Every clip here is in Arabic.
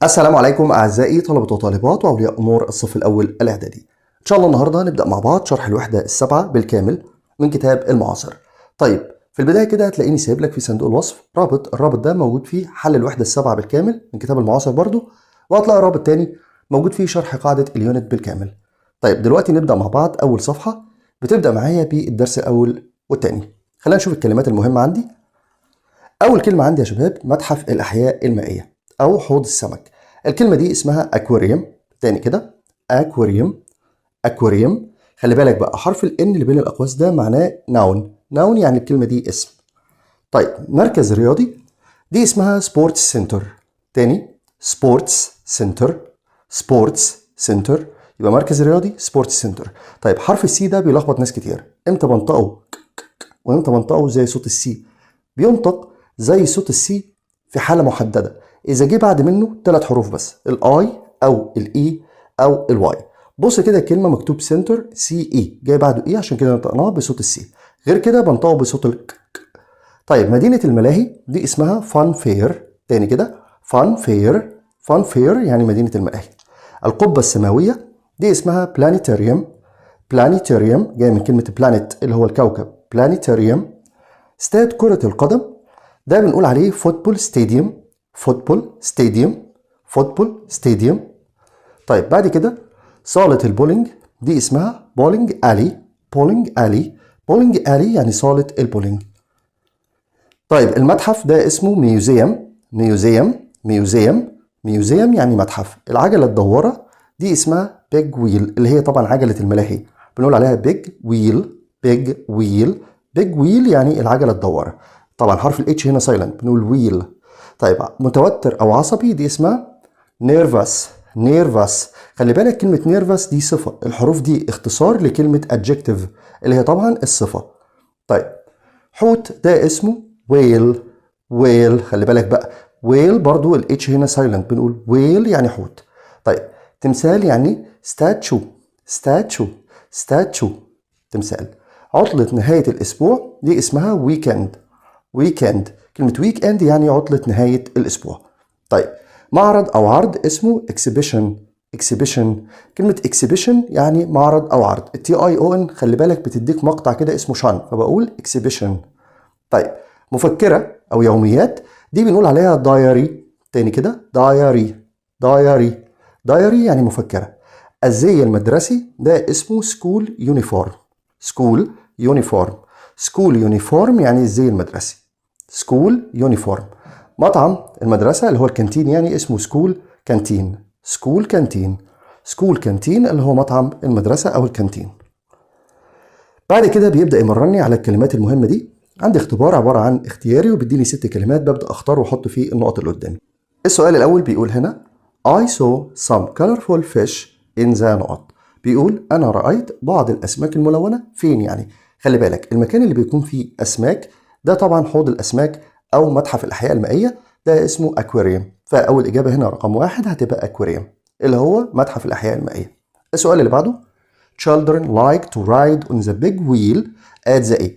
السلام عليكم أعزائي طلبة وطالبات وأولياء أمور الصف الأول الإعدادي. إن شاء الله النهاردة نبدأ مع بعض شرح الوحدة السابعة بالكامل من كتاب المعاصر. طيب في البداية كده هتلاقيني سايب لك في صندوق الوصف الرابط ده موجود فيه حل الوحدة السابعة بالكامل من كتاب المعاصر برضو، وهتلاقي رابط تاني موجود فيه شرح قاعدة اليونت بالكامل. طيب دلوقتي نبدأ مع بعض. أول صفحة بتبدأ معايا بالدرس الأول والتاني. خلينا نشوف الكلمات المهمة عندي. أول كلمة عندي يا شباب متحف الأحياء المائية أو حوض السمك. الكلمة دي اسمها أكواريوم. تاني كده أكواريوم. أكواريوم. خلي بالك بقى حرف ال N اللي بين الأقواس ده معناه ناون. ناون يعني الكلمة دي اسم. طيب مركز رياضي دي اسمها سبورتس سنتر. تاني سبورتس سنتر. سبورتس سنتر يبقى مركز رياضي سبورتس سنتر. طيب حرف السي ده بيلخبط ناس كتير. امتى بنطقه وامتى بنطقه زي صوت السي؟ بينطق زي صوت السي في حالة محددة إذا جه بعد منه 3 حروف بس، الآي أو الإي أو الواي. بص كده الكلمة مكتوب سنتر سي إي جاي بعده إي عشان كده نطقناها بصوت السي، غير كده بنطقه بصوت الك. طيب مدينة الملاهي دي اسمها فان فير. تاني كده فان فير. فان فير يعني مدينة الملاهي. القبة السماوية دي اسمها بلانيتاريوم. بلانيتاريوم جاي من كلمة بلانيت اللي هو الكوكب، بلانيتاريوم. استاد كرة القدم ده بنقول عليه فوتبول ستاديوم. فوتبول ستاديوم. فوتبول ستاديوم. طيب بعد كده صالة البولينج دي اسمها بولينج ألي. بولينج ألي. بولينج ألي يعني صالة البولينج. طيب المتحف ده اسمه ميوزيوم. ميوزيوم. ميوزيوم. ميوزيوم يعني متحف. العجلة الدوارة دي اسمها بيج ويل اللي هي طبعا عجلة الملاهي، بنقول عليها بيج ويل. بيج ويل. بيج ويل يعني العجلة الدوارة. طبعا حرف الاتش هنا سايلنت بنقول ويل. طيب متوتر او عصبي دي اسمها نيرفس. نيرفس. خلي بالك كلمة نيرفس دي صفة، الحروف دي اختصار لكلمة adjective اللي هي طبعا الصفة. طيب حوت ده اسمه ويل. ويل. خلي بالك بقى ويل برضو الاتش هنا سايلنت بنقول ويل يعني حوت. طيب تمثال يعني ستاتشو. ستاتشو. ستاتشو. تمثال. عطلة نهاية الأسبوع دي اسمها ويكند. ويكند. كلمة ويك اند يعني عطلة نهاية الأسبوع. طيب معرض أو عرض اسمه اكسبيشن. اكسبيشن. كلمة اكسبيشن يعني معرض أو عرض. التي اي او ان خلي بالك بتديك مقطع كده اسمه شان فبقول اكسبيشن. طيب مفكرة أو يوميات دي بنقول عليها دايري. تاني كده دايري. دايري. دايري يعني مفكرة. الزي المدرسي ده اسمه سكول يونيفورم. سكول يونيفورم. سكول يونيفورم يعني الزي المدرسي. سكول يونيفورم. مطعم المدرسة اللي هو الكانتين يعني اسمه سكول كانتين. سكول كانتين. سكول كانتين اللي هو مطعم المدرسة أو الكانتين. بعد كده بيبدأ يمرني على الكلمات المهمة دي. عندي اختبار عبارة عن اختياري وبيديني 6 كلمات ببدأ أختار وأحط فيه النقط اللي قدامي. السؤال الأول بيقول هنا I saw some colorful fish in the نقط. بيقول أنا رأيت بعض الأسماك الملونة فين يعني؟ خلي بالك المكان اللي بيكون فيه أسماك ده طبعا حوض الأسماك أو متحف الأحياء المائية ده اسمه أكواريوم، فأول إجابة هنا رقم 1 هتبقى أكواريوم اللي هو متحف الأحياء المائية. السؤال اللي بعده Children like to ride on the big wheel at the A.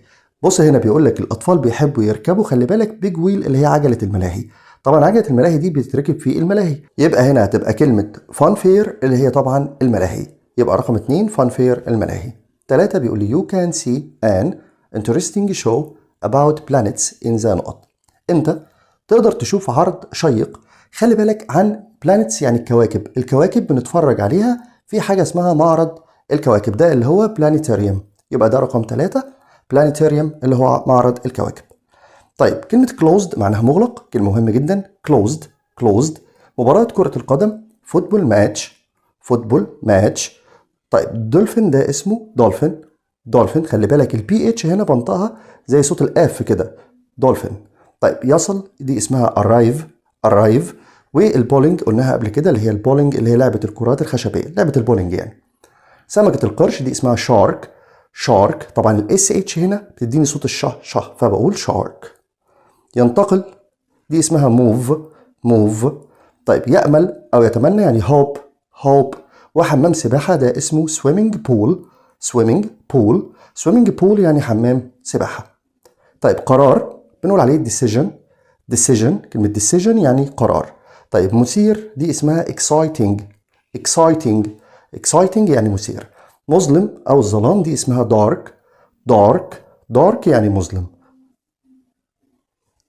بص هنا بيقول لك الأطفال بيحبوا يركبوا، خلي بالك big wheel اللي هي عجلة الملاهي. طبعا عجلة الملاهي دي بتتركب في الملاهي، يبقى هنا هتبقى كلمة fun fair اللي هي طبعا الملاهي، يبقى رقم 2 fun fair الملاهي. 3 بيقول لي you can see an interesting show about planets in the نقط. انت تقدر تشوف عرض شيق خلي بالك عن planets يعني الكواكب. الكواكب بنتفرج عليها في حاجة اسمها معرض الكواكب ده اللي هو بلانيتاريوم، يبقى ده رقم 3 بلانيتاريوم اللي هو معرض الكواكب. طيب كلمة closed معناها مغلق، كلمة مهمة جدا. closed. closed. مباراة كرة القدم فوتبول ماتش. فوتبول ماتش. طيب دولفين ده اسمه دولفين. دولفين. خلي بالك البي اتش هنا بنطقها زي صوت الاف كده دولفين. طيب يصل دي اسمها arrive. arrive. والبولينج قلناها قبل كده اللي هي البولينج اللي هي لعبة الكرات الخشبية، لعبة البولينج يعني. سمكة القرش دي اسمها شارك. شارك. طبعا الاس اتش هنا بتديني صوت الشه فبقول شارك. ينتقل دي اسمها موف. موف. طيب يأمل او يتمنى يعني هوب. هوب. وحمام سباحة ده اسمه سويمنج بول. سويمنج بول. سويمنج بول يعني حمام سباحة. طيب قرار بنقول عليه decision. decision. كلمة decision يعني قرار. طيب مثير دي اسمها exciting. exciting exciting يعني مثير. مظلم أو الظلام دي اسمها dark. dark dark يعني مظلم.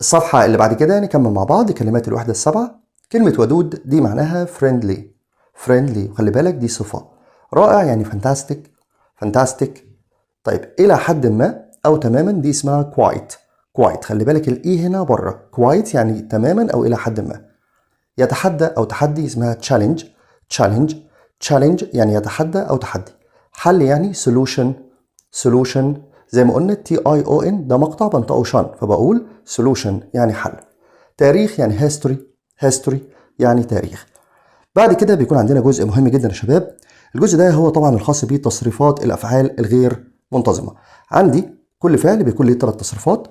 الصفحة اللي بعد كده نكمل مع بعض كلمات الوحدة السبعة. كلمة ودود دي معناها friendly. friendly وخلي بالك دي صفة. رائع يعني fantastic. fantastic. طيب إلى حد ما أو تماما دي اسمها quite. quite خلي بالك الإي هنا بره. quite يعني تماما أو إلى حد ما. يتحدى أو تحدي اسمها challenge. challenge challenge يعني يتحدى أو تحدي. حل يعني solution. solution زي ما قلنا TION ده مقطع بنطقه شن فبقول solution يعني حل. تاريخ يعني history. history يعني تاريخ. بعد كده بيكون عندنا جزء مهم جدا يا شباب. الجزء ده هو طبعا الخاص بتصريفات الأفعال الغير منتظمة. عندي كل فعل بيكون له 3 تصريفات.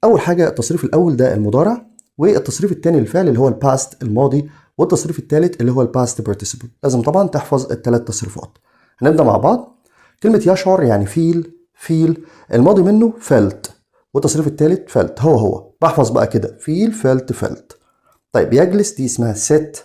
أول حاجة التصريف الأول ده المضارع، والتصريف الثاني للفعل اللي هو الباست الماضي، والتصريف الثالث اللي هو الباست بارتيسيبل. لازم طبعا تحفظ ال3 تصريفات. هنبدأ مع بعض. كلمة يشعر يعني feel الماضي منه felt، والتصريف الثالث felt هو بحفظ بقى كده felt. طيب يجلس دي اسمها sit،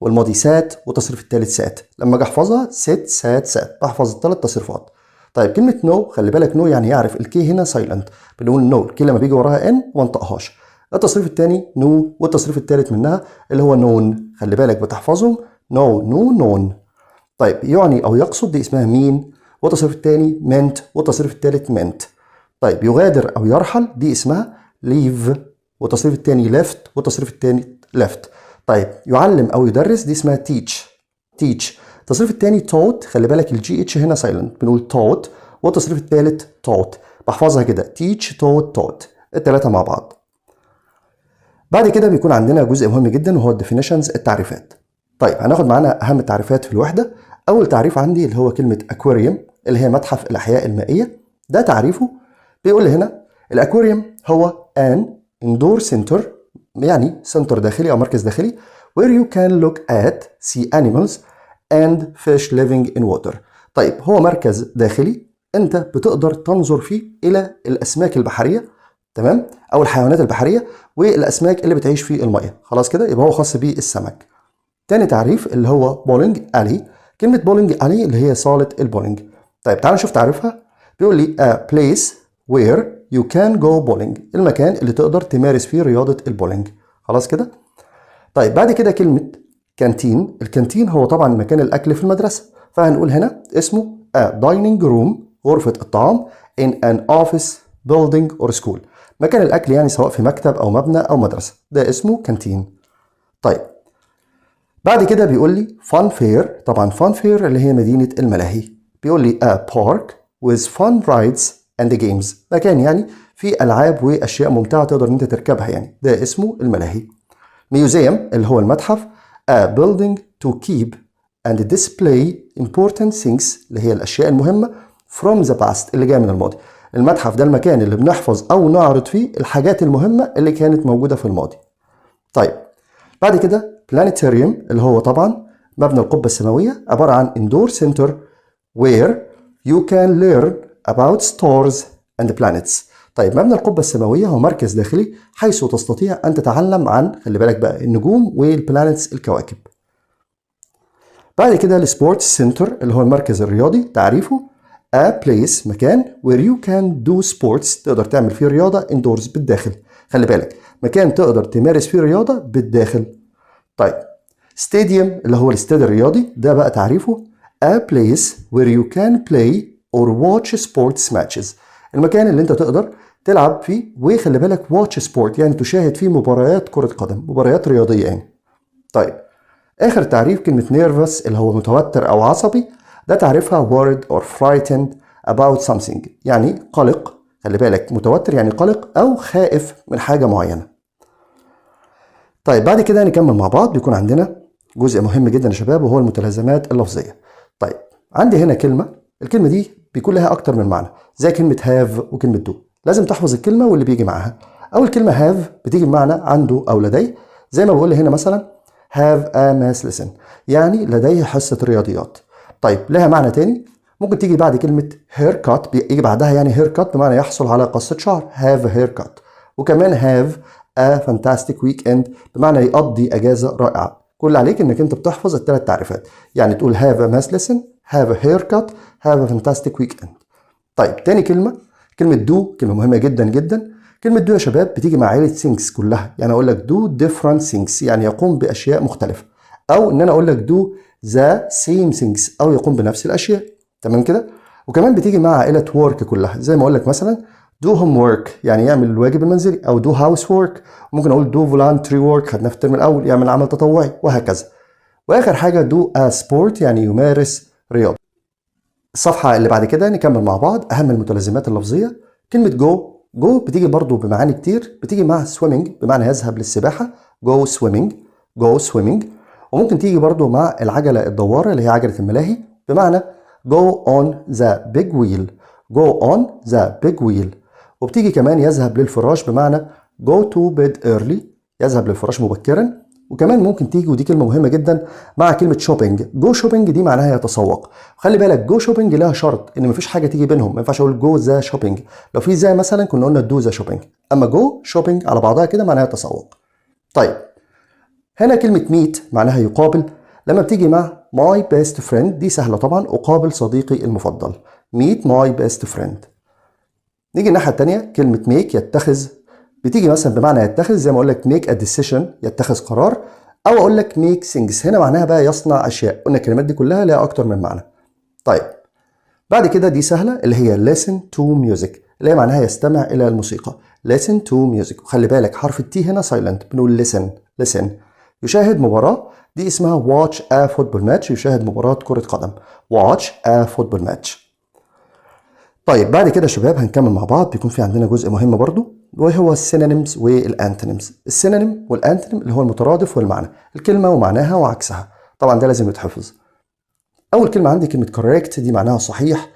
والماضي sat، والتصريف الثالث sat. لما اجي احفظها sit sat بحفظ ال3 تصريفات. طيب كلمة no خلي بالك no يعني يعرف الكي هنا silent، بنقول no الكي لما بيجي وراها n ما انطقهاش. التصريف الثاني no، والتصريف الثالث منها اللي هو known خلي بالك بتحفظهم known. طيب يعني او يقصد دي اسمها mean، والتصريف الثاني meant، والتصريف الثالث meant. طيب يغادر او يرحل دي اسمها leave، والتصريف الثاني left، والتصريف الثاني left. طيب يعلم او يدرس دي اسمها teach. التصريف الثاني taught خلي بالك الجي اتش هنا silent بنقول taught، والتصريف الثالث taught بحفظها كده teach taught ال3 مع بعض. بعد كده بيكون عندنا جزء مهم جدا وهو الديفينيشنز التعريفات. طيب هناخد معانا اهم التعريفات في الوحده. اول تعريف عندي اللي هو كلمه aquarium اللي هي متحف الاحياء المائيه. ده تعريفه بيقول لي هنا الاكواريوم هو an indoor center يعني سنتر داخلي او مركز داخلي where you can look at sea animals and fish living in water. طيب هو مركز داخلي انت بتقدر تنظر فيه الى الاسماك البحريه، تمام، او الحيوانات البحريه والاسماك اللي بتعيش في الميه. خلاص كده يبقى هو خاص بالسمك. تاني تعريف اللي هو بولينج الي. كلمه بولينج الي اللي هي صاله البولينج. طيب تعالوا نشوف تعريفها. بيقول لي a place where you can go bowling المكان اللي تقدر تمارس فيه رياضه البولينج. خلاص كده. طيب بعد كده كلمه كانتين. الكانتين هو طبعا مكان الاكل في المدرسه، فهنقول هنا اسمه a dining room غرفه الطعام in an office building or school مكان الاكل يعني سواء في مكتب او مبنى او مدرسه، ده اسمه كانتين. طيب بعد كده بيقول لي فان فير. طبعا فان فير اللي هي مدينه الملاهي. بيقول لي a park with fun rides and games مكان يعني في العاب واشياء ممتعه تقدر ان انت تركبها يعني، ده اسمه الملاهي. ميوزيوم اللي هو المتحف a building to keep and display important things اللي هي الاشياء المهمه from the past اللي جايه من الماضي. المتحف ده المكان اللي بنحفظ او نعرض فيه الحاجات المهمه اللي كانت موجوده في الماضي. طيب بعد كده بلانيتاريوم اللي هو طبعا مبنى القبه السماويه، عباره عن indoor center where you can learn about stars and planets. طيب مبنى القبه السماويه هو مركز داخلي حيث تستطيع ان تتعلم عن خلي بالك بقى النجوم والبلانتس الكواكب. بعد كده السبورتس سنتر اللي هو المركز الرياضي. تعريفه a place مكان where you can do sports تقدر تعمل فيه رياضه indoors بالداخل. خلي بالك مكان تقدر تمارس فيه رياضه بالداخل. طيب ستاديوم اللي هو الاستاد الرياضي. ده بقى تعريفه a place where you can play or watch sports matches المكان اللي انت تقدر تلعب فيه وخلي بالك watch sport يعني تشاهد فيه مباريات كرة قدم، مباريات رياضية يعني. طيب آخر تعريف كلمة nervous اللي هو متوتر أو عصبي. ده تعريفها worried or frightened about something يعني قلق. خلي بالك متوتر يعني قلق أو خائف من حاجة معينة. طيب بعد كده نكمل مع بعض. بيكون عندنا جزء مهم جدا يا شباب وهو المتلازمات اللفظية. طيب عندي هنا كلمة، الكلمة دي بيكون لها أكتر من معنى زي كلمة have وكلمة do. لازم تحفظ الكلمة واللي بيجي معاها. أول كلمة have بتيجي بمعنى عنده أو لديه، زي ما بقول هنا مثلا have a math lesson يعني لديه حصة رياضيات. طيب لها معنى تاني ممكن تيجي بعد كلمة haircut، يجي بعدها يعني haircut بمعنى يحصل على قصة شعر have a haircut. وكمان have a fantastic weekend بمعنى يقضي اجازه رائعه. كل اللي عليك انك انت بتحفظ الثلاث تعريفات، يعني تقول have a math lesson، have a haircut، have a fantastic weekend. طيب تاني كلمه do، كلمه مهمه جدا جدا. كلمه do يا شباب بتيجي مع عيله things كلها، يعني اقول لك do different things يعني يقوم باشياء مختلفه، او ان انا اقول لك do the same things او يقوم بنفس الاشياء. تمام كده. وكمان بتيجي مع عائله work كلها، زي ما اقول لك مثلا do homework يعني يعمل الواجب المنزلي، او do housework. ممكن اقول do voluntary work خدناه في الترم الاول يعمل عمل تطوعي، وهكذا. واخر حاجه do a sport يعني يمارس رياضه. الصفحه اللي بعد كده نكمل مع بعض اهم المتلازمات اللفظيه. كلمه جو بتيجي برضو بمعاني كتير، بتيجي مع swimming بمعنى يذهب للسباحه، go swimming. وممكن تيجي برضو مع العجله الدواره اللي هي عجله الملاهي بمعنى go on the big wheel. وبتيجي كمان يذهب للفراش بمعنى go to bed early، يذهب للفراش مبكرا. وكمان ممكن تيجي، ودي كلمه مهمه جدا، مع كلمه شوبينج. جو شوبينج دي معناها يتسوق. خلي بالك جو شوبينج لها شرط ان مفيش حاجه تيجي بينهم، ما ينفعش اقول جو ذا شوبينج، لو في زي مثلا كنا قلنا دو ذا شوبينج، اما جو شوبينج على بعضها كده معناها يتسوق. طيب هنا كلمه ميت معناها يقابل، لما بتيجي مع ماي بيست فريند دي سهله طبعا، اقابل صديقي المفضل، ميت ماي بيست فريند. نيجي الناحيه الثانيه كلمه ميك يتخذ، بتيجي مثلا بمعنى يتخذ، زي ما اقول لك make a decision يتخذ قرار، او اقول لك make things هنا معناها بقى يصنع اشياء. قلنا الكلمات دي كلها لها اكتر من معنى. طيب بعد كده دي سهله اللي هي listen to music اللي هي معناها يستمع الى الموسيقى، listen to music. وخلي بالك حرف التي هنا silent، بنقول listen. يشاهد مباراه دي اسمها watch a football match، يشاهد مباراه كره قدم، watch a football match. طيب بعد كده يا شباب هنكمل مع بعض، بيكون في عندنا جزء مهم برضو وهو السينونيمز والانتونيمز. السينونيم والانتونيم اللي هو المترادف والمعنى، الكلمه ومعناها وعكسها، طبعا ده لازم يتحفظ. اول كلمه عندي كلمه correct دي معناها صحيح.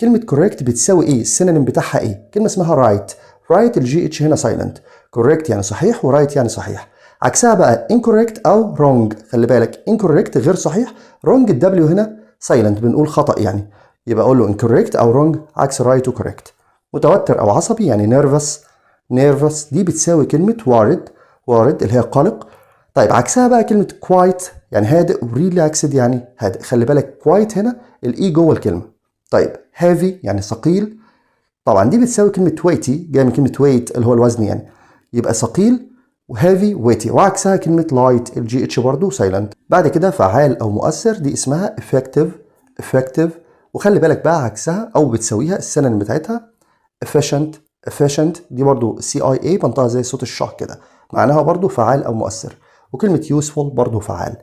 كلمه correct بتساوي ايه؟ السينونيم بتاعها ايه؟ كلمه اسمها right الجي اتش هنا silent، correct يعني صحيح ورايت يعني صحيح. عكسها بقى incorrect او wrong. خلي بالك incorrect غير صحيح، wrong الدبليو هنا silent بنقول خطأ يعني، يبقى اقول له incorrect او wrong عكس right و correct. متوتر او عصبي يعني nervous دي بتساوي كلمة وارد اللي هي قلق. طيب عكسها بقى كلمة quiet يعني هادئ، وريلاكسد يعني هادئ. خلي بالك quiet هنا الاي جوه الكلمة. طيب heavy يعني ثقيل، طبعا دي بتساوي كلمة weighty جايه من كلمة weight اللي هو الوزن يعني، يبقى ثقيل وهيفي weighty. وعكسها كلمة light الجي اتش برضه silent. بعد كده فعال او مؤثر دي اسمها effective. وخلي بالك بقى عكسها او بتساويها السينونيم بتاعتها efficient دي برضو CIA بنطقها زي صوت الشاه كده، معناها برضو فعال او مؤثر. وكلمة useful برضو فعال.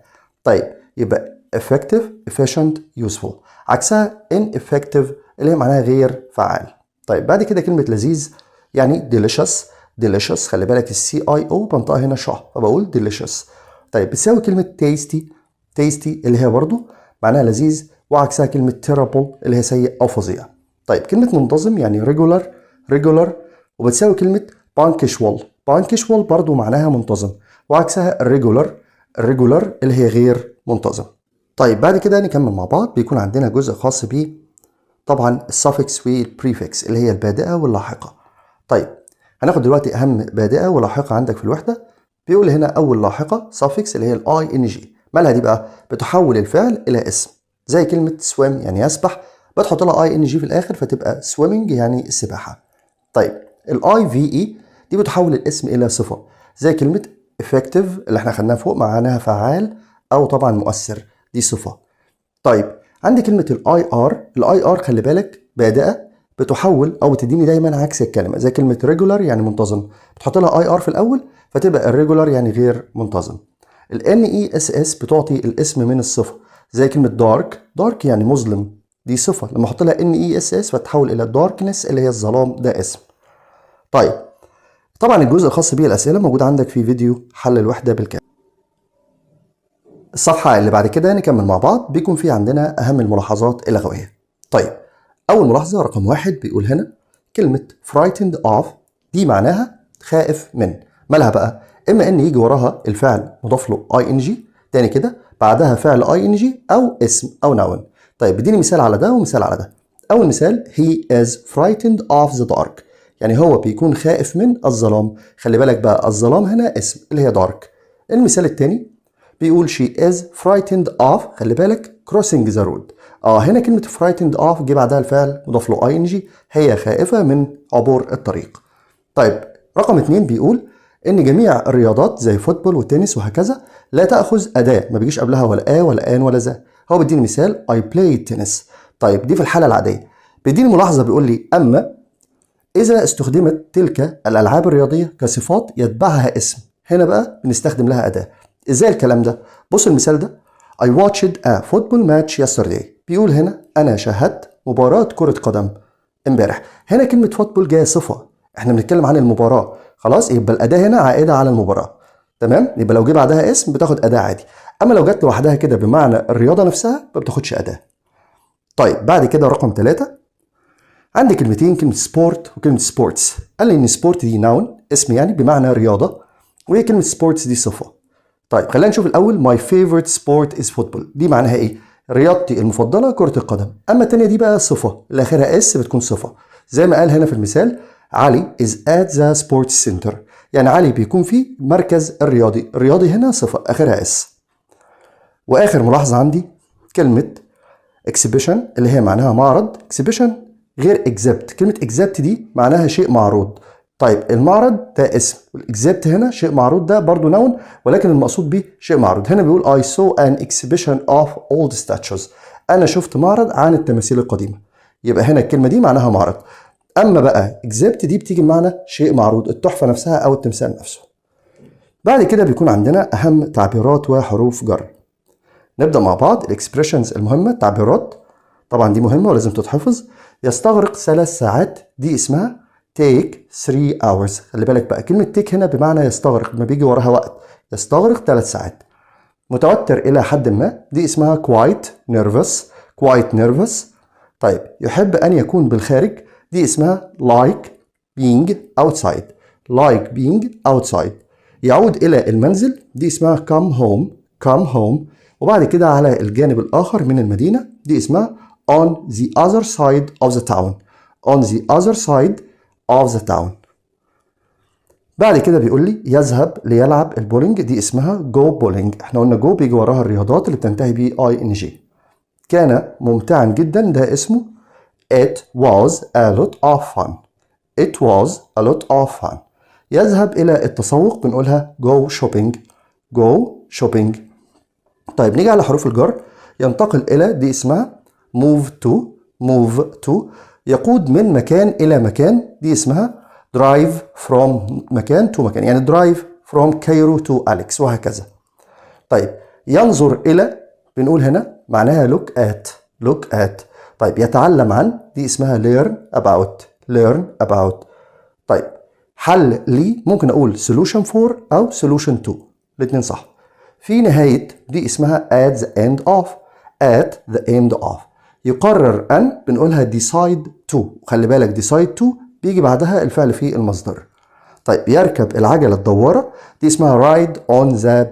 طيب يبقى effective efficient useful. عكسها ineffective اللي هي معناها غير فعال. طيب بعد كده كلمة لذيذ يعني delicious. خلي بالك CIO بنطقها هنا شاه فبقول delicious. طيب بتساوي كلمة tasty اللي هي برضو معناها لذيذ، وعكسها كلمة terrible اللي هي سيء أو فظيع. طيب كلمة منتظم يعني regular وبتساوي كلمة punctual برضو معناها منتظم، وعكسها irregular اللي هي غير منتظم. طيب بعد كده نكمل مع بعض، بيكون عندنا جزء خاص بيه طبعا السفكس والبريفكس اللي هي البادئة واللاحقة. طيب هناخد دلوقتي أهم بادئة ولاحقة عندك في الوحدة. بيقول هنا أول لاحقة suffix اللي هي ing. مالها دي بقى؟ بتحول الفعل إلى اسم، زي كلمة swim يعني يسبح، بتحط لها ing في الآخر فتبقى swimming يعني السباحة. طيب IVE دي بتحول الاسم إلى صفة، زي كلمة effective اللي احنا خدناها فوق معناها فعال أو طبعا مؤثر، دي صفة. طيب عندي كلمة الاي ار خلي بالك بادئة بتحول أو بتديني دايما عكس الكلمة، زي كلمة regular يعني منتظم، بتحط لها IR في الأول فتبقى irregular يعني غير منتظم. NESS بتعطي الاسم من الصفة، زي كلمة dark يعني مظلم، دي صفة، لما احط لها NESS فتحول إلى darkness اللي هي الظلام، ده اسم. طيب طبعا الجزء الخاص بيه الأسئلة موجود عندك في فيديو حل الوحدة بالكامل. الصفحة اللي بعد كده نكمل مع بعض، بيكون في عندنا أهم الملاحظات اللغوية. طيب أول ملاحظة رقم 1 بيقول هنا كلمة frightened of دي معناها خائف من. مالها بقى؟ إما إن يجي وراها الفعل مضاف له ing، تاني كده بعدها فعل ing أو اسم أو noun. طيب اديني مثال على ده ومثال على ده. أول مثال he is frightened of the dark يعني هو بيكون خائف من الظلام. خلي بالك بقى الظلام هنا اسم اللي هي دارك. المثال التاني بيقول she is frightened of، خلي بالك crossing the road. هنا كلمة frightened of جه بعدها الفعل مضاف له ing، هي خائفة من عبور الطريق. طيب رقم 2 بيقول ان جميع الرياضات زي فوتبول وتنس وهكذا لا تأخذ أداة، ما بيجيش قبلها ولا ولا ولا ذا. هو بيديني مثال I play tennis. طيب دي في الحالة العادية. بيديني ملاحظة بيقول لي أما إذا استخدمت تلك الألعاب الرياضية كصفات يتبعها اسم، هنا بقى بنستخدم لها أداة. إزاي الكلام ده؟ بص المثال ده I watched a football match yesterday. بيقول هنا أنا شاهدت مباراة كرة قدم امبارح. هنا كلمة فوتبول جاية صفة، احنا بنتكلم عن المباراة، خلاص يبقى الأداة هنا عائدة على المباراة. تمام؟ يبقى لو جه بعدها اسم بتاخد أداة عادي، أما لو جت لوحدها كده بمعنى الرياضة نفسها ما بتاخدش أداة. طيب بعد كده رقم 3 عندي كلمتين، كلمة سبورت وكلمة سبورتس. قال لي إن سبورت دي ناون اسم يعني بمعنى رياضة، وهي كلمة سبورتس دي صفة. طيب خلينا نشوف الأول my favorite sport is football. دي معناها إيه؟ رياضتي المفضلة كرة القدم. أما التانية دي بقى صفة اللي آخرها اس بتكون صفة، زي ما قال هنا في المثال علي is at the sports center، يعني علي بيكون في مركز الرياضي. الرياضي هنا صفة آخرها اس. وآخر ملاحظة عندي كلمة exhibition اللي هي معناها معرض. exhibition غير exhibit. كلمة exhibit دي معناها شيء معروض. طيب المعرض ده اسم، والاكزيبت هنا شيء معروض ده برضو نون، ولكن المقصود به شيء معروض. هنا بيقول I saw an exhibition of old statues. أنا شفت معرض عن التماثيل القديمة. يبقى هنا الكلمة دي معناها معرض. أما بقى exhibit دي بتيجي بمعنى شيء معروض، التحفة نفسها أو التمثال نفسه. بعد كده بيكون عندنا أهم تعبيرات وحروف جر. نبدأ مع بعض الاكسبريشنز المهمة، تعبيرات طبعا دي مهمة ولازم تتحفظ. يستغرق 3 ساعات دي اسمها take 3 hours. خلي بالك بقى كلمة take هنا بمعنى يستغرق، ما بيجي وراها وقت. يستغرق 3 ساعات. متوتر إلى حد ما دي اسمها quite nervous. طيب يحب أن يكون بالخارج دي اسمها like being outside. يعود إلى المنزل دي اسمها come home. وبعد كده على الجانب الآخر من المدينة دي اسمها on the other side of the town. بعد كده بيقول لي يذهب ليلعب البولينج دي اسمها go bowling. احنا قلنا go بيجي وراها الرياضات اللي بتنتهي ب ing. كان ممتعا جدا ده اسمه it was a lot of fun. يذهب إلى التسوق بنقولها go shopping. طيب نيجي على حروف الجر. ينتقل إلى دي اسمها move to. يقود من مكان إلى مكان دي اسمها drive from مكان to مكان، يعني drive from Cairo to Alex وهكذا. طيب ينظر إلى بنقول هنا معناها look at. طيب يتعلم عن دي اسمها learn about. طيب حل لي ممكن أقول solution for أو solution to، الاتنين صح. في نهاية دي اسمها at the end of. يقرر أن بنقولها decide to. خلي بالك decide to بيجي بعدها الفعل في المصدر. طيب يركب العجلة الدوارة دي اسمها ride on the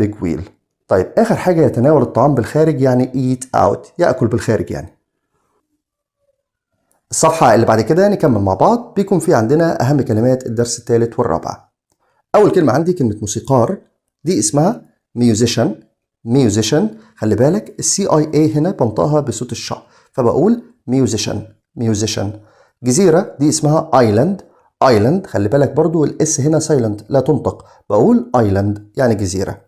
big wheel. طيب آخر حاجة يتناول الطعام بالخارج يعني eat out، يأكل بالخارج يعني. الصفحة اللي بعد كده نكمل مع بعض. بيكون في عندنا أهم كلمات الدرس الثالث والرابع. أول كلمة عندي كلمة موسيقار دي اسمها musician. خلي بالك CIA هنا بنطقها بصوت الشا فبقول musician. جزيرة دي اسمها island. خلي بالك برضو الاس هنا silent لا تنطق، بقول island يعني جزيرة.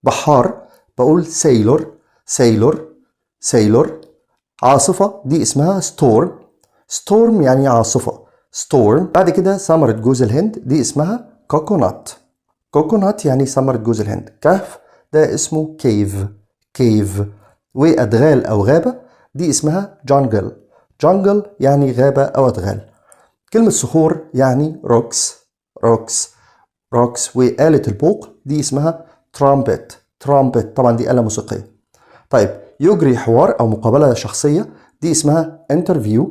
بحار بقول sailor. عاصفة دي اسمها storm يعني عاصفة storm. بعد كده ثمرة جوز الهند دي اسمها coconut يعني ثمرة جوز الهند. كهف ده اسمه cave. وأدغال أو غابة دي اسمها jungle يعني غابة أو أدغال. كلمة صخور يعني rocks. وآلة البوق دي اسمها trumpet. طبعا دي آلة موسيقية. طيب يجري حوار أو مقابلة شخصية دي اسمها interview.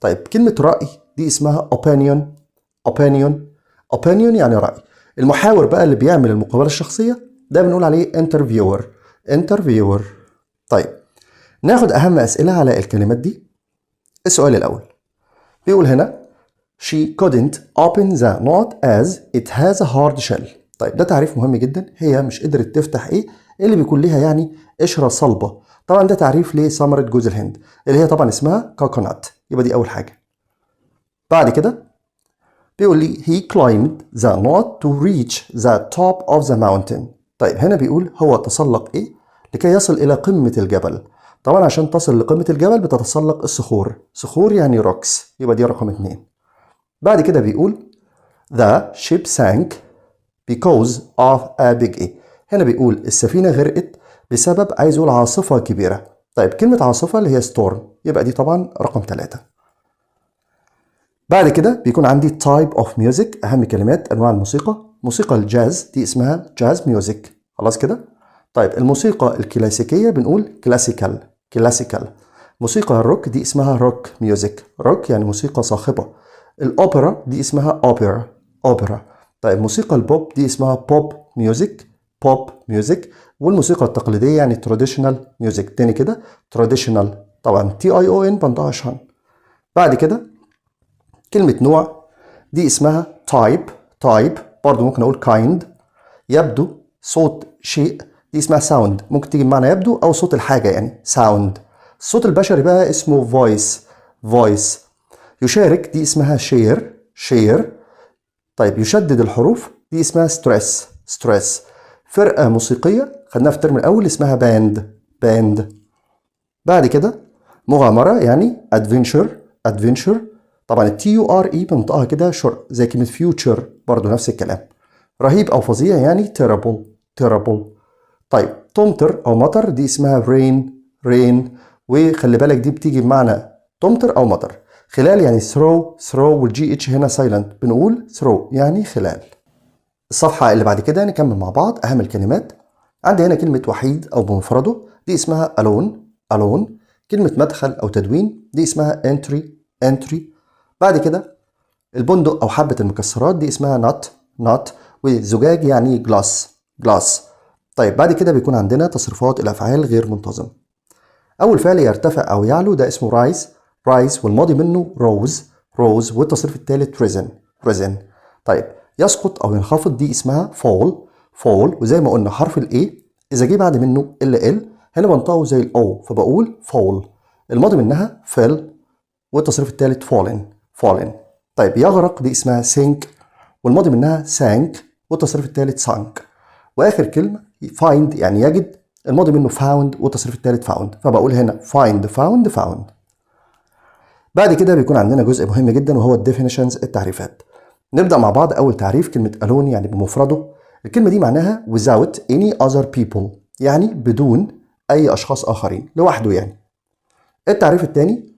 طيب كلمة رأي دي اسمها opinion يعني رأي. المحاور بقى اللي بيعمل المقابلة الشخصية ده بنقول عليه interviewer. طيب ناخد أهم أسئلة على الكلمات دي. السؤال الأول بيقول هنا she couldn't open the knot as it has a hard shell. طيب ده تعريف مهم جدا، هي مش قدرت تفتح ايه اللي بيكون ليها يعني قشرة صلبة. طبعا ده تعريف لثمرة جوز الهند اللي هي طبعا اسمها كوكونات، يبقى دي أول حاجة. بعد كده بيقول لي he climbed the knot to reach the top of the mountain. طيب هنا بيقول هو تسلق ايه لكي يصل إلى قمة الجبل. طبعا عشان تصل لقمة الجبل بتتسلق الصخور، صخور يعني روكس، يبقى دي رقم 2. بعد كده بيقول the ship sank because of a big A. هنا بيقول السفينة غرقت بسبب عايز يقول عاصفة كبيرة. طيب كلمة عاصفة اللي هي storm، يبقى دي طبعا رقم 3. بعد كده بيكون عندي type of music، أهم كلمات أنواع الموسيقى. موسيقى الجاز دي اسمها جاز ميوزك، خلاص كده. طيب الموسيقى الكلاسيكية بنقول كلاسيكال. موسيقى الروك دي اسمها روك ميوزك، روك يعني موسيقى صاخبة. الأوبرا دي اسمها أوبرا. طيب موسيقى البوب دي اسمها بوب ميوزك. والموسيقى التقليدية يعني تراديشنال ميوزك. تاني كده تراديشنال، طبعا TION بنطقها شان. بعد كده كلمة نوع دي اسمها تايب، برضو ممكن أقول kind. يبدو صوت شيء دي اسمها ساوند، ممكن تيجي بمعنى يبدو أو صوت الحاجة يعني ساوند. الصوت البشري بقى اسمه فويس. يشارك دي اسمها شير. طيب يشدد الحروف دي اسمها ستريس. فرقة موسيقية خدناها في الترم الأول اسمها باند. بعد كده مغامرة يعني adventure. طبعا TURE بنطقها كده شر زي كلمة future، برضو نفس الكلام. رهيب أو فظيع يعني terrible. طيب تمطر أو مطر دي اسمها rain. وخلي بالك دي بتيجي بمعنى تمطر أو مطر. خلال يعني throw والGH هنا silent، بنقول throw يعني خلال. الصفحة اللي بعد كده نكمل مع بعض أهم الكلمات. عندي هنا كلمة وحيد أو بمفرده دي اسمها alone. كلمة مدخل أو تدوين دي اسمها entry. بعد كده البندق أو حبة المكسرات دي اسمها nut. والزجاج يعني glass. طيب بعد كده بيكون عندنا تصريفات الأفعال غير منتظمة. أول فعل يرتفع أو يعلو ده اسمه rise والماضي منه rose والتصريف الثالث risen. طيب يسقط أو ينخفض دي اسمها fall. وزي ما قلنا حرف A إذا جه بعد منه ال هنا بنطقه زي الأو فبقول fall. الماضي منها fell والتصريف الثالث fallen. طيب يغرق دي اسمها sink والماضي منها sank والتصريف الثالث sunk. واخر كلمه find يعني يجد، الماضي منه found والتصريف الثالث found، فبقول هنا found. بعد كده بيكون عندنا جزء مهم جدا وهو الديفينيشنز، التعريفات. نبدا مع بعض. اول تعريف كلمه alone يعني بمفرده. الكلمه دي معناها without any other people، يعني بدون اي اشخاص اخرين، لوحده يعني. التعريف الثاني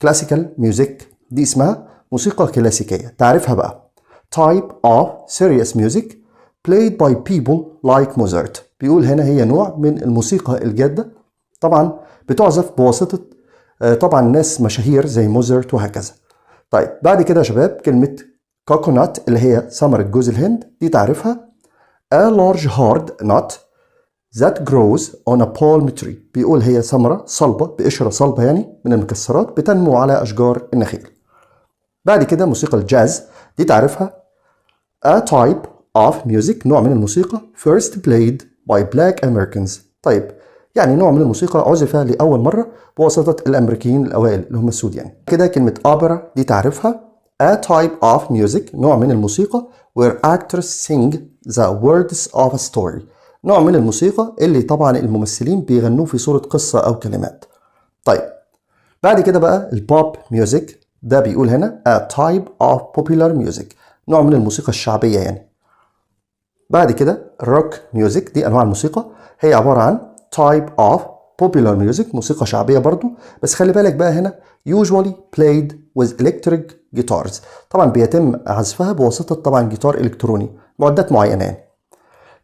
classical music دي اسمها موسيقى كلاسيكيه. تعريفها بقى type of serious music played by people like Mozart. بيقول هنا هي نوع من الموسيقى الجادة، طبعا بتعزف بواسطة طبعا ناس مشاهير زي موزارت وهكذا. طيب بعد كده يا شباب كلمة كوكونات اللي هي ثمرة جوز الهند دي تعرفها a large hard nut that grows on a palm tree. بيقول هي ثمرة صلبة بقشرة صلبة يعني من المكسرات بتنمو على أشجار النخيل. بعد كده موسيقى الجاز دي تعرفها a type of music نوع من الموسيقى first played by black Americans. طيب يعني نوع من الموسيقى عزف لأول مرة بواسطة الأمريكيين الأوائل اللي هم السود يعني. كده كلمة أوبرا دي تعرفها a type of music نوع من الموسيقى where actors sing the words of a story. نوع من الموسيقى اللي طبعا الممثلين بيغنوه في صورة قصة أو كلمات. طيب بعد كده بقى البوب ميوزك ده بيقول هنا a type of popular music نوع من الموسيقى الشعبية يعني. بعد كده الروك ميوزك دي أنواع الموسيقى هي عبارة عن type of popular music موسيقى شعبية برضو، بس خلي بالك بقى هنا usually played with electric guitars. طبعا بيتم عزفها بواسطة طبعا جيتار إلكتروني معدات معينة يعني.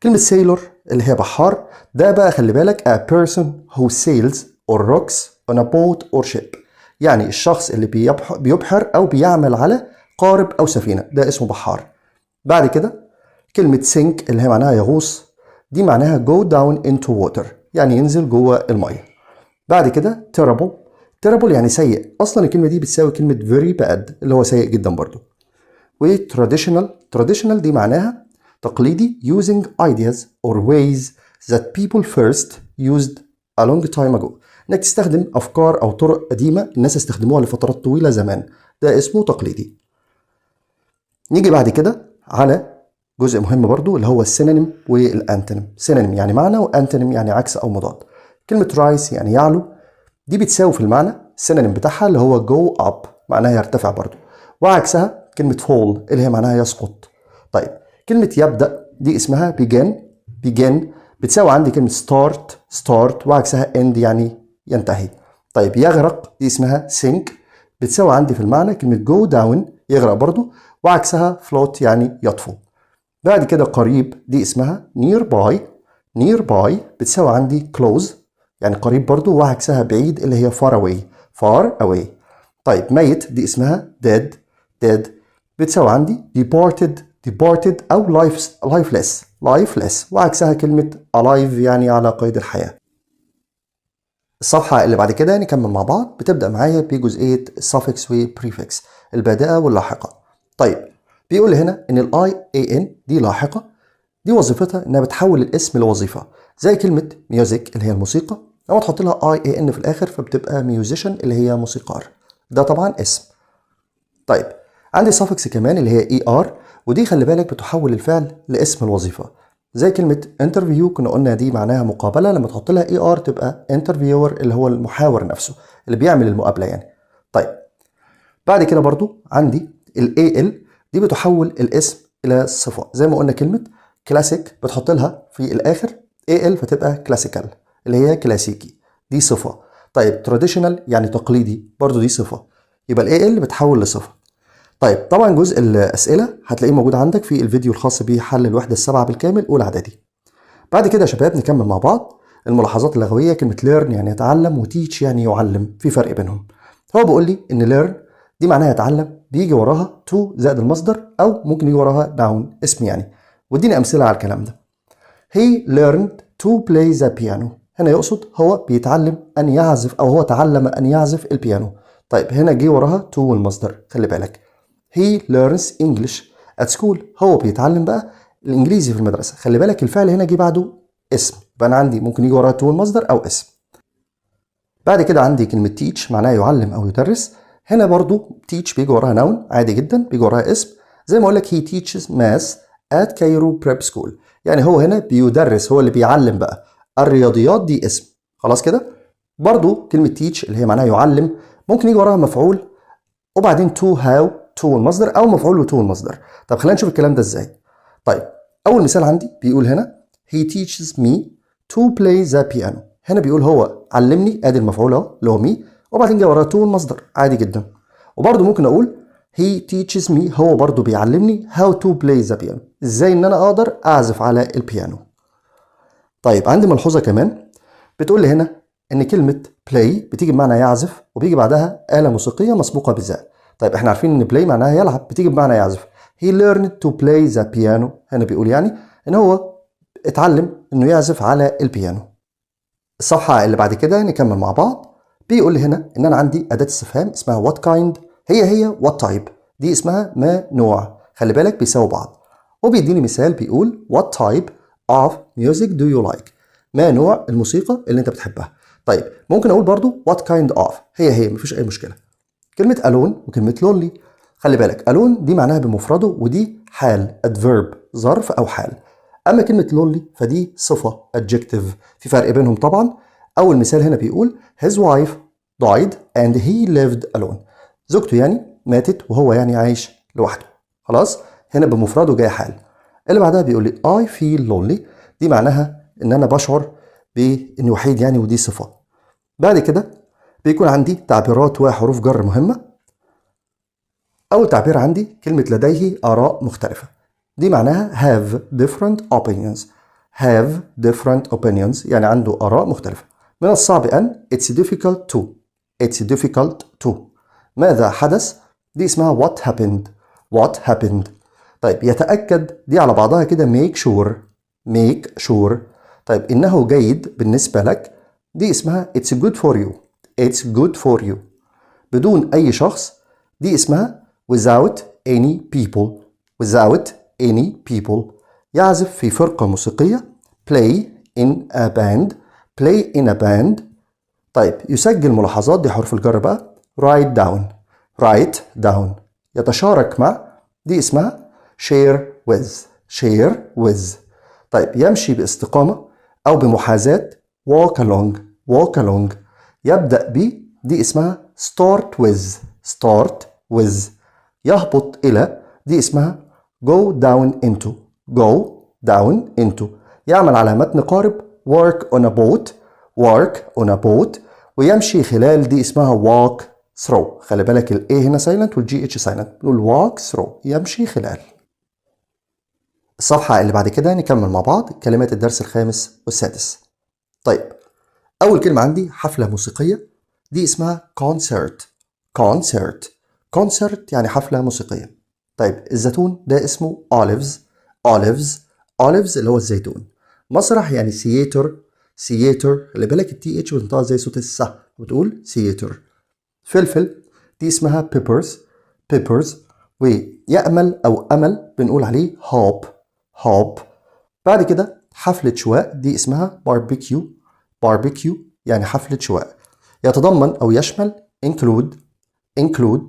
كلمة sailor اللي هي بحار ده بقى خلي بالك a person who sails or rocks on a boat or ship، يعني الشخص اللي بيبحر أو بيعمل على قارب أو سفينة ده اسمه بحار. بعد كده كلمة sink اللي هي معناها يغوص دي معناها go down into water يعني ينزل جوه المية. بعد كده terrible terrible يعني سيء، اصلا الكلمه دي بتساوي كلمه very bad اللي هو سيء جدا برضو. و traditional دي معناها تقليدي using ideas or ways that people first used a long time ago. انك تستخدم افكار او طرق قديمه الناس استخدموها لفترات طويله زمان، ده اسمه تقليدي. نيجي بعد كده على جزء مهم برضو اللي هو السينونيم والانتونيم. سينونيم يعني معنى، وانتونيم يعني عكس او مضاد. كلمه رايس يعني يعلو، دي بتساوي في المعنى السينونيم بتاعها اللي هو go up معناها يرتفع برضو، وعكسها كلمه fall اللي هي معناها يسقط. طيب كلمه يبدا دي اسمها begin بتساوي عندي كلمه start وعكسها end يعني ينتهي. طيب يغرق دي اسمها sink بتساوي عندي في المعنى كلمه go down يغرق برضو، وعكسها float يعني يطفو. بعد كده قريب دي اسمها nearby بتساوي عندي close يعني قريب برضو، وعكسها بعيد اللي هي far away. طيب ميت دي اسمها dead بتساوي عندي departed أو lifeless وعكسها كلمة alive يعني على قيد الحياة. الصفحة اللي بعد كده نكمل مع بعض، بتبدأ معايا بجزئية suffix و prefix البادئة واللاحقة. طيب بيقول هنا ان ال IAN دي لاحقة، دي وظيفتها انها بتحول الاسم لوظيفة، زي كلمة music اللي هي الموسيقى، لما تحط لها IAN في الاخر فبتبقى musician اللي هي موسيقار، ده طبعا اسم. طيب عندي suffix كمان اللي هي ER، ودي خلي بالك بتحول الفعل لاسم الوظيفة، زي كلمة interview كنا قلنا دي معناها مقابلة، لما تحط لها ER تبقى interviewer اللي هو المحاور نفسه اللي بيعمل المقابلة يعني. طيب بعد كده برضو عندي ال AL دي بتحول الاسم الى صفة، زي ما قلنا كلمة كلاسيك بتحط لها في الاخر AL فتبقى كلاسيكال اللي هي كلاسيكي، دي صفة. طيب traditional يعني تقليدي برضو دي صفة، يبقى ال AL بتحول لصفة. طيب طبعا جزء الأسئلة هتلاقيه موجود عندك في الفيديو الخاص بحل الوحدة السابعة بالكامل أولى إعدادي. بعد كده يا شباب نكمل مع بعض الملاحظات اللغوية. كلمة learn يعني يتعلم، وteach يعني يعلم، في فرق بينهم. هو بيقول لي إن learn دي معناها يتعلم، بيجي وراها to زائد المصدر، أو ممكن يجي وراها noun اسم يعني، واديني أمثلة على الكلام ده. He learned to play the piano، هنا يقصد هو بيتعلم أن يعزف، أو هو تعلم أن يعزف البيانو. طيب هنا جه وراها to والمصدر، خلي بالك. He learns English at school، هو بيتعلم بقى الإنجليزي في المدرسة، خلي بالك الفعل هنا جه بعده اسم، يبقى أنا عندي ممكن يجي وراها to والمصدر أو اسم. بعد كده عندي كلمة teach معناها يعلم أو يدرس، هنا برضو teach بيجي وراها noun عادي جدا، بيجي وراها اسم، زي ما أقول لك he teaches math at Cairo prep school، يعني هو هنا بيدرس، هو اللي بيعلم بقى الرياضيات، دي اسم. خلاص كده. برضو كلمة teach اللي هي معناها يعلم ممكن يجي وراها مفعول وبعدين to how to المصدر، أو مفعول وto المصدر. طب خلينا نشوف الكلام ده إزاي. طيب أول مثال عندي بيقول هنا he teaches me to play the piano، هنا بيقول هو علمني، ادي المفعول اهو اللي هو مي، وبعدين جه وراه تو المصدر عادي جدا. وبرده ممكن اقول he teaches me، هو برده بيعلمني how to play the piano، ازاي ان انا اقدر اعزف على البيانو. طيب عندي ملحوظه كمان بتقول لي هنا ان كلمه play بتيجي بمعنى يعزف، وبيجي بعدها آلة موسيقيه مسبوقه بذا. طيب احنا عارفين ان play معناها يلعب، بتيجي بمعنى يعزف. he learned to play the piano، هنا بيقول يعني ان هو اتعلم انه يعزف على البيانو. الصفحة اللي بعد كده نكمل مع بعض. بيقول لي هنا ان انا عندي اداة استفهام اسمها what kind، هي what type، دي اسمها ما نوع، خلي بالك بيساوي بعض. وبيديني مثال بيقول what type of music do you like، ما نوع الموسيقى اللي انت بتحبها. طيب ممكن اقول برضو what kind of، هي مفيش اي مشكلة. كلمة alone وكلمة lonely، خلي بالك alone دي معناها بمفرده، ودي حال adverb ظرف او حال. اما كلمة lonely فدي صفة adjective، في فرق بينهم طبعا. اول مثال هنا بيقول his wife died and he lived alone، زوجته يعني ماتت وهو يعني عايش لوحده. خلاص هنا بمفرده جاي حال. اللي بعدها بيقول لي I feel lonely، دي معناها ان انا بشعر باني وحيد يعني، ودي صفة. بعد كده بيكون عندي تعبيرات وحروف جر مهمة. اول تعبير عندي كلمة لديه آراء مختلفة، دي معناها have different opinions يعني عنده آراء مختلفة. من الصعب أن it's difficult to ماذا حدث، دي اسمها what happened. طيب يتأكد دي على بعضها كده make sure. طيب إنه جيد بالنسبة لك، دي اسمها it's good for you it's good for you. بدون أي شخص دي اسمها without any people. without any people. يعزف في فرقة موسيقية. play in a band. play in a band. طيب يسجل ملاحظات، دي حرف الجر بقى. write down. write down. يتشارك مع، دي اسمها share with. share with. طيب يمشي باستقامة أو بمحاذاة. walk along. walk along. يبدأ ب، دي اسمها start with. start with. يهبط إلى، دي اسمها go down into. go down into. يعمل على متن قارب. work on a boat. work on a boat. ويمشي خلال، دي اسمها walk through. خلي بالك ال A هنا silent وال GH silent. نقول walk through. يمشي خلال. الصفحة اللي بعد كده نكمل مع بعض كلمات الدرس الخامس والسادس. طيب أول كلمة عندي حفلة موسيقية، دي اسمها concert. concert. concert يعني حفلة موسيقية. طيب الزيتون ده اسمه olives. olives. olives اللي هو الزيتون. مسرح يعني theater. theater. اللي بالك التي اتش بتنطق زي صوت الس، بتقول theater. فلفل دي اسمها peppers. peppers. ويأمل أو أمل بنقول عليه hope. hope. بعد كده حفلة شواء دي اسمها barbecue. barbecue يعني حفلة شواء. يتضمن أو يشمل include. include.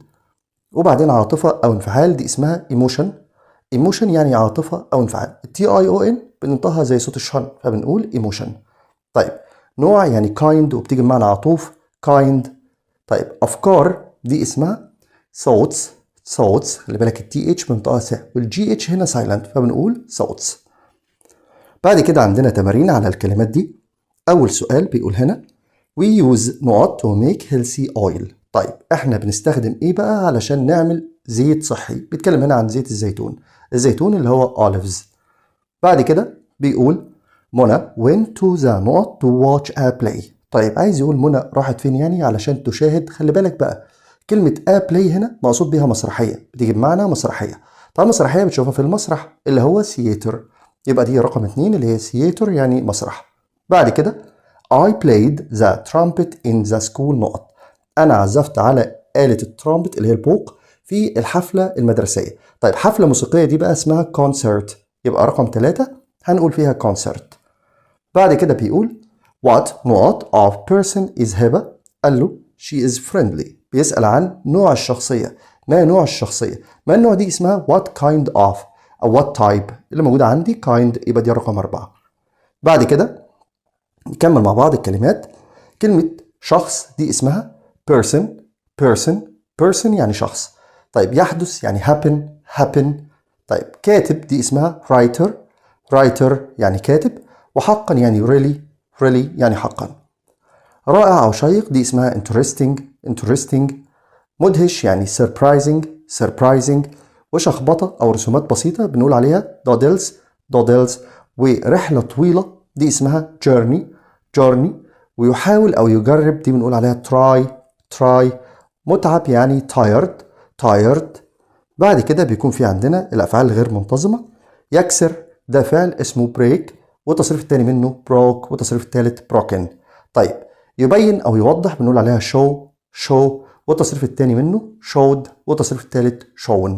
وبعدين عاطفة أو انفعال دي اسمها emotion. emotion يعني عاطفة أو انفعال. TION بننطقها زي صوت الشن فبنقول emotion. طيب نوع يعني kind وبتيجي بمعنى عطوف kind. طيب أفكار دي اسمها thoughts. thoughts. خلي بالك التي اتش بننطقها س والجي اتش هنا silent فبنقول thoughts. بعد كده عندنا تمارين على الكلمات دي. أول سؤال بيقول هنا we use نقط to make healthy oil. طيب احنا بنستخدم ايه بقى علشان نعمل زيت صحي؟ بيتكلم هنا عن زيت الزيتون. الزيتون اللي هو olives. بعد كده بيقول منى went to the نقط to watch a play. طيب عايز يقول منى راحت فين يعني علشان تشاهد. خلي بالك بقى كلمة a play هنا مقصود بيها مسرحية، بتيجي بمعنى مسرحية. طبعا مسرحية بتشوفها في المسرح اللي هو theater، يبقى دي رقم 2 اللي هي theater يعني مسرح. بعد كده I played the trumpet in the school نقط. أنا عزفت على آلة الترامبت اللي هي البوق في الحفلة المدرسية. طيب حفلة موسيقية دي بقى اسمها concert، يبقى رقم 3 هنقول فيها concert. بعد كده بيقول what نقط of person is هبة. قال له she is friendly. بيسأل عن نوع الشخصية. ما نوع الشخصية؟ ما النوع دي اسمها what kind of أو what type. اللي موجودة عندي kind يبقى دي رقم 4. بعد كده نكمل مع بعض الكلمات. كلمة شخص دي اسمها person. person. person يعني شخص. طيب يحدث يعني happen. طيب كاتب دي اسمها writer. writer يعني كاتب. وحقا يعني really يعني حقا. رائع أو شيق دي اسمها interesting. مدهش يعني surprising. وشخبطة أو رسومات بسيطة بنقول عليها doodles. ورحلة طويلة دي اسمها journey. ويحاول أو يجرب دي بنقول عليها try. متعب يعني tired. بعد كده بيكون في عندنا الأفعال الغير منتظمة. يكسر ده فعل اسمه break، والتصريف التاني منه broke، والتصريف التالت broken. طيب يبين أو يوضح بنقول عليها show. والتصريف التاني منه showed، والتصريف التالت shown.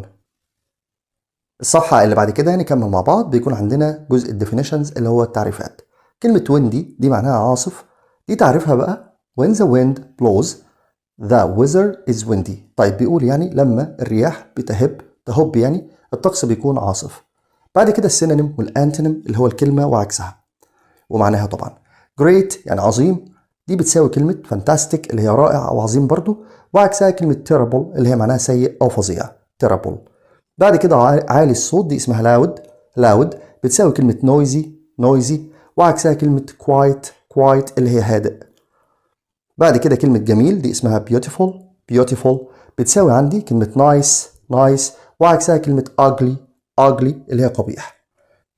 الصفحة اللي بعد كده نكمل مع بعض. بيكون عندنا جزء الديفينيشنز اللي هو التعريفات. كلمة windy دي معناها عاصف. دي تعريفها بقى when the wind blows the weather is windy. طيب بيقول يعني لما الرياح تهب يعني الطقس بيكون عاصف. بعد كده السينونيم والانتونيم اللي هو الكلمة وعكسها ومعناها طبعا. great يعني عظيم، دي بتساوي كلمة fantastic اللي هي رائع أو عظيم برضو، وعكسها كلمة terrible اللي هي معناها سيء أو فظيع terrible. بعد كده عالي الصوت دي اسمها loud بتساوي كلمة noisy وعكسها كلمة quiet اللي هي هادئ. بعد كده كلمة جميل دي اسمها beautiful بتساوي عندي كلمة nice وعكسها كلمة ugly اللي هي قبيح.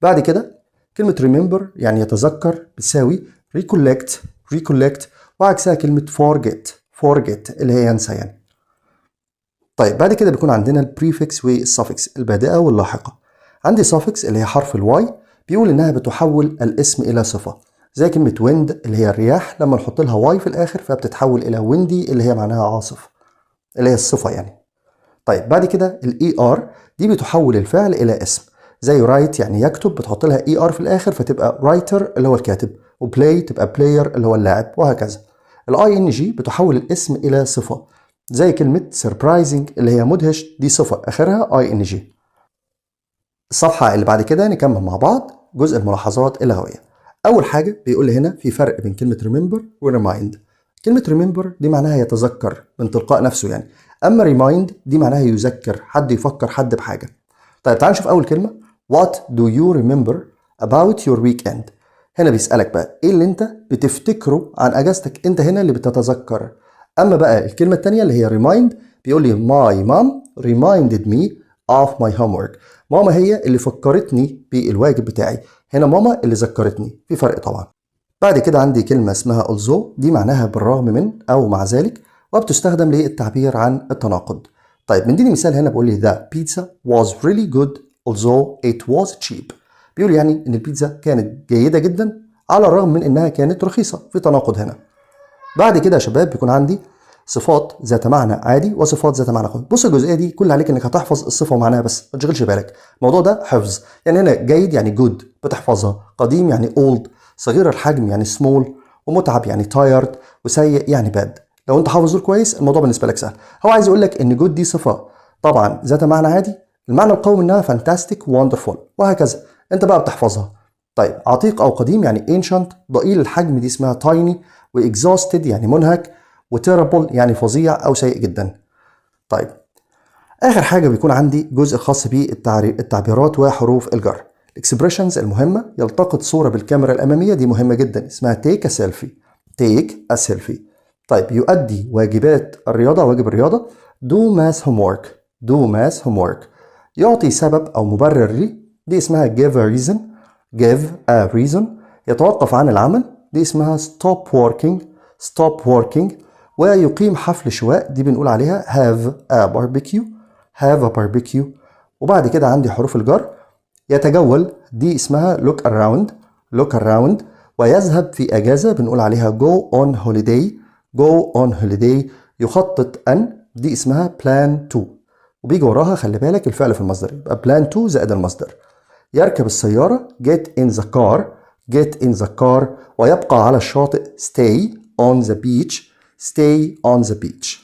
بعد كده كلمة remember يعني يتذكر بتساوي recollect وعكسها كلمة forget اللي هي ينسى يعني. طيب بعد كده بيكون عندنا البريفكس والسافكس البادئة واللاحقة. عندي suffix اللي هي حرف الواي بيقول إنها بتحول الاسم إلى صفة. زي كلمة wind اللي هي الرياح، لما نحط لها واي في الآخر فبتتحول إلى windy اللي هي معناها عاصف، اللي هي الصفة يعني. طيب بعد كده ال ER دي بتحول الفعل إلى اسم، زي write يعني يكتب بتحط لها ER في الآخر فتبقى writer اللي هو الكاتب، وplay تبقى player اللي هو اللاعب، وهكذا. ال ING بتحول الاسم إلى صفة، زي كلمة surprising اللي هي مدهش، دي صفة آخرها ING. الصفحة اللي بعد كده نكمل مع بعض جزء الملاحظات اللغوية. أول حاجة بيقول لي هنا في فرق بين كلمة remember و remind. كلمة remember دي معناها يتذكر من تلقاء نفسه يعني، أما remind دي معناها يذكر حد، يفكر حد بحاجة. طيب تعال نشوف أول كلمة What do you remember about your weekend؟ هنا بيسألك بقى إيه اللي أنت بتفتكره عن أجازتك، أنت هنا اللي بتتذكر. أما بقى الكلمة التانية اللي هي remind بيقول لي My mom reminded me of my homework. ماما هي اللي فكرتني بالواجب بتاعي، هنا ماما اللي ذكرتني، في فرق طبعا. بعد كده عندي كلمة اسمها although، دي معناها بالرغم من أو مع ذلك، وبتستخدم للتعبير عن التناقض. طيب من دي مثال هنا بقول لي the pizza was really good although it was cheap. بيقول يعني إن البيتزا كانت جيدة جدا على الرغم من إنها كانت رخيصة، في تناقض هنا. بعد كده يا شباب بيكون عندي صفات ذات معنى عادي وصفات ذات معنى قوي. بص الجزئيه دي كل عليك انك هتحفظ الصفه ومعناها بس، ما تشغلش بالك، الموضوع ده حفظ. يعني هنا جيد يعني جود بتحفظها، قديم يعني اولد، صغير الحجم يعني سمول، ومتعب يعني تايرد، وسيء يعني باد. لو انت حافظ دول كويس الموضوع بالنسبه لك سهل. هو عايز يقول لك ان جود دي صفه طبعا ذات معنى عادي، المعنى القوي منها فانتاستيك ووندرفول، وهكذا انت بقى بتحفظها. طيب عتيق او قديم يعني ancient، ضئيل الحجم دي اسمها tiny، واكزاستد يعني منهك، وتيربل يعني فظيع او سيء جدا. طيب اخر حاجه بيكون عندي جزء خاص بالتعبيرات وحروف الجر. الاكسبريشنز المهمه، يلتقط صوره بالكاميرا الاماميه، دي مهمه جدا اسمها تيك ا سيلفي، تيك ا سيلفي. طيب يؤدي واجبات الرياضه، واجب الرياضه دو ماث هوم ورك، دو ماث هوم ورك. يعطي سبب او مبرر لي، دي اسمها give a reason، give a reason. يتوقف عن العمل، دي اسمها stop working، stop working. ويقيم حفل شواء، دي بنقول عليها have a barbecue، have a barbecue. وبعد كده عندي حروف الجر. يتجول، دي اسمها look around، look around. ويذهب في أجازة، بنقول عليها go on holiday، go on holiday. يخطط أن، دي اسمها plan to، وبيجي وراها خلي بالك الفعل في المصدر، يبقى plan to زائد المصدر. يركب السيارة get in the car، get in the car. ويبقى على الشاطئ stay on the beach، stay on the beach.